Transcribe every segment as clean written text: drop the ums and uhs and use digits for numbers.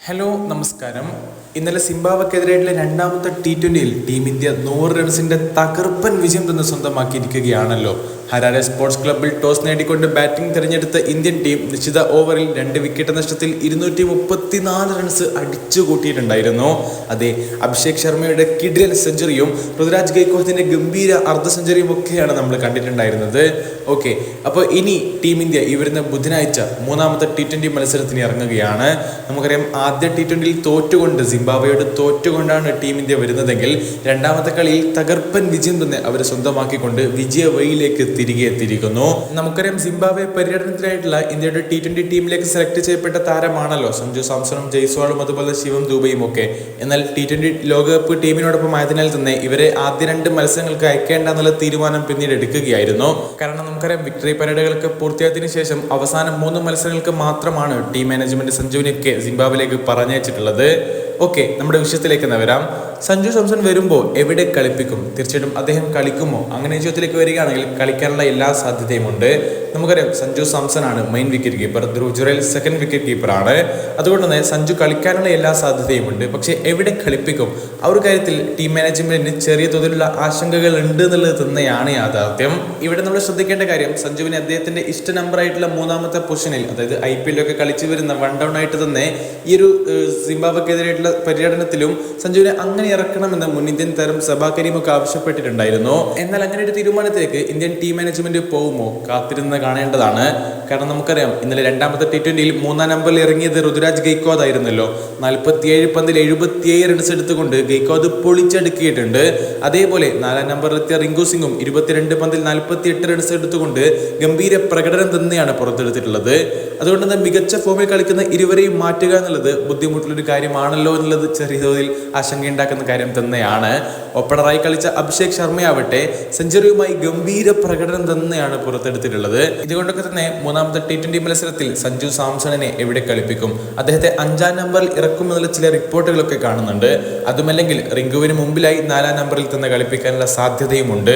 Hello നമസ്കാരം. ഇന്നലെ സിംബാബ്വെക്കെതിരായിട്ടുള്ള രണ്ടാമത്തെ T20-യിൽ ടീം ഇന്ത്യ 100 റൺസിന്റെ തകർപ്പൻ വിജയം തന്നെ സ്വന്തമാക്കിയിരിക്കുകയാണല്ലോ. ഹരാരെ സ്പോർട്സ് ക്ലബ്ബിൽ ടോസ് നേടിക്കൊണ്ട് ബാറ്റിംഗ് തിരഞ്ഞെടുത്ത ഇന്ത്യൻ ടീം നിശ്ചിത ഓവറിൽ 2 വിക്കറ്റ് നഷ്ടത്തിൽ 234 റൺസ് അടിച്ചു കൂട്ടിയിട്ടുണ്ടായിരുന്നു. അതെ, അഭിഷേക് ശർമ്മയുടെ കിഡിലൻ സെഞ്ചുറിയും ഋതുരാജ് ഗെയ്ക്വാദിന്റെ ഗംഭീര അർദ്ധ സെഞ്ചുറിയും ഒക്കെയാണ് നമ്മൾ കണ്ടിട്ടുണ്ടായിരുന്നത്. ഓക്കെ, അപ്പോൾ ഇനി ടീം ഇന്ത്യ ഈ വരുന്ന ബുധനാഴ്ച മൂന്നാമത്തെ T20 മത്സരത്തിന് ഇറങ്ങുകയാണ്. നമുക്കറിയാം, ആദ്യ T20-യിൽ തോറ്റുകൊണ്ട് സിംബാബ്വെയോട് തോറ്റുകൊണ്ടാണ് ടീം ഇന്ത്യ വരുന്നതെങ്കിൽ രണ്ടാമത്തെ കളിയിൽ തകർപ്പൻ വിജയം തന്നെ അവർ സ്വന്തമാക്കിക്കൊണ്ട് വിജയ വഴിയിലേക്ക് തിരികെ എത്തിയിരിക്കുന്നു. നമുക്കറിയാം, സിംബാബ്വെ പര്യടനത്തിനായിട്ടുള്ള ഇന്ത്യയുടെ T20 ടീമിലേക്ക് സെലക്ട് ചെയ്യപ്പെട്ട താരമാണല്ലോ സഞ്ജു സാംസണും ജയ്സ്വാളും അതുപോലെ ശിവം ദുബെയും ഒക്കെ. എന്നാൽ T20 ലോകകപ്പ് ടീമിനോടൊപ്പം ആയതിനാൽ തന്നെ ഇവരെ ആദ്യ 2 മത്സരങ്ങൾക്ക് അയക്കേണ്ട എന്നുള്ള തീരുമാനം പിന്നീട് എടുക്കുകയായിരുന്നു. കാരണം നമുക്കറിയാം, വിക്ടറി പരേഡുകൾക്ക് പൂർത്തിയായതിനു ശേഷം അവസാനം 3 മത്സരങ്ങൾക്ക് മാത്രമാണ് ടീം മാനേജ്മെന്റ് സഞ്ജുവിനൊക്കെ സിംബാബ്വെയിലേക്ക് പറഞ്ഞയച്ചിട്ടുള്ളത്. ഓക്കെ, നമ്മുടെ വിഷയത്തിലേക്ക് വരാം. സഞ്ജു സാംസൺ വരുമ്പോൾ എവിടെ കളിപ്പിക്കും? തീർച്ചയായിട്ടും അദ്ദേഹം കളിക്കുമോ? അങ്ങനെ ചോദ്യത്തിലേക്ക് വരികയാണെങ്കിൽ കളിക്കാനുള്ള എല്ലാ സാധ്യതയുമുണ്ട്. നമുക്കറിയാം, സഞ്ജു സാംസൺ ആണ് main wicket keeper, Dhruv Jurel second wicket കീപ്പറാണ്. അതുകൊണ്ട് തന്നെ സഞ്ജു കളിക്കാനുള്ള എല്ലാ സാധ്യതയുമുണ്ട്. പക്ഷേ എവിടെ കളിപ്പിക്കും? ആ ഒരു കാര്യത്തിൽ ടീം മാനേജ്മെന്റിന് ചെറിയ തോതിലുള്ള ആശങ്കകൾ ഉണ്ട് എന്നുള്ളത് തന്നെയാണ് യാഥാർത്ഥ്യം. ഇവിടെ നമ്മൾ ശ്രദ്ധിക്കേണ്ട കാര്യം, സഞ്ജുവിന് അദ്ദേഹത്തിന്റെ ഇഷ്ട നമ്പറായിട്ടുള്ള 3ാമത്തെ പൊസിഷനിൽ, അതായത് IPL ഒക്കെ കളിച്ചു വരുന്ന 1 ഡൗൺ ആയിട്ട് തന്നെ ഈ ഒരു സിംബാബ്വെക്കെതിരായിട്ടുള്ള പര്യടനത്തിലും സഞ്ജുവിനെ അങ്ങനെ ഇറക്കണമെന്ന് മുൻ ഇന്ത്യൻ താരം സബാ കരീം ഒക്കെ ആവശ്യപ്പെട്ടിട്ടുണ്ടായിരുന്നു. എന്നാൽ അങ്ങനെ ഒരു തീരുമാനത്തിലേക്ക് ഇന്ത്യൻ ടീം മാനേജ്മെന്റ് പോകുമോ? കാത്തിരുന്ന് കാണേണ്ടതാണ്. കാരണം നമുക്കറിയാം, ഇന്നലെ രണ്ടാമത്തെ T20-യിൽ 3ാം നമ്പറിൽ ഇറങ്ങിയത് ഋതുരാജ് ഗെയ്ക്വാദ് ആയിരുന്നല്ലോ. 47 പന്തിൽ 77 റൺസ് എടുത്തുകൊണ്ട് ഗെയ്ക്വാദ് പൊളിച്ചടുക്കിയിട്ടുണ്ട്. അതേപോലെ 4ാം നമ്പറിലെത്തിയ റിങ്കു സിംഗും 22 പന്തിൽ 48 റൺസ് എടുത്തുകൊണ്ട് ഗംഭീര പ്രകടനം തന്നെയാണ് പുറത്തെടുത്തിട്ടുള്ളത്. അതുകൊണ്ട് തന്നെ മികച്ച ഫോമിൽ കളിക്കുന്ന ഇരുവരെയും മാറ്റുക എന്നുള്ളത് ബുദ്ധിമുട്ടുള്ളൊരു കാര്യമാണല്ലോ എന്നുള്ളത് ചെറിയ തോതിൽ ആശങ്കയുണ്ടാക്കുന്ന കാര്യം തന്നെയാണ്. ഓപ്പണറായി കളിച്ച അഭിഷേക് ശർമ്മയാവട്ടെ സെഞ്ചുറിയുമായി ഗംഭീര പ്രകടനം തന്നെയാണ് പുറത്തെടുത്തിട്ടുള്ളത്. ഇതുകൊണ്ടൊക്കെ തന്നെ മൂന്നാമത്തെ T20 മത്സരത്തിൽ സഞ്ജു സാംസണിനെ എവിടെ കളിപ്പിക്കും? അദ്ദേഹത്തെ 5ാം നമ്പറിൽ ഇറക്കുമെന്നുള്ള ചില റിപ്പോർട്ടുകളൊക്കെ കാണുന്നുണ്ട്. അതുമല്ലെങ്കിൽ റിങ്കുവിന് മുമ്പിലായി 4ാം നമ്പറിൽ തന്നെ കളിപ്പിക്കാനുള്ള സാധ്യതയുമുണ്ട്.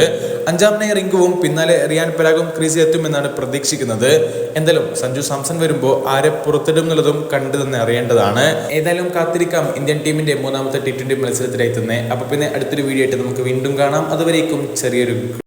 5ാമനായി റിങ്കുവും പിന്നാലെ റിയാൻ പരാഗും ക്രീസിൽ എത്തുമെന്നാണ് പ്രതീക്ഷിക്കുന്നത്. എന്തായാലും സഞ്ജു സാംസൺ വരുമ്പോൾ ആരെ പുറത്തിടും എന്നുള്ളതും കണ്ടു തന്നെ അറിയേണ്ടതാണ്. ഏതായാലും കാത്തിരിക്കാം ഇന്ത്യൻ ടീമിന്റെ മൂന്നാമത്തെ T20 മത്സരത്തിനായി തന്നെ. അപ്പൊ പിന്നെ അടുത്തൊരു വീഡിയോ ആയിട്ട് നമുക്ക് വീണ്ടും കാണാം. അതുവരേക്കും ചെറിയൊരു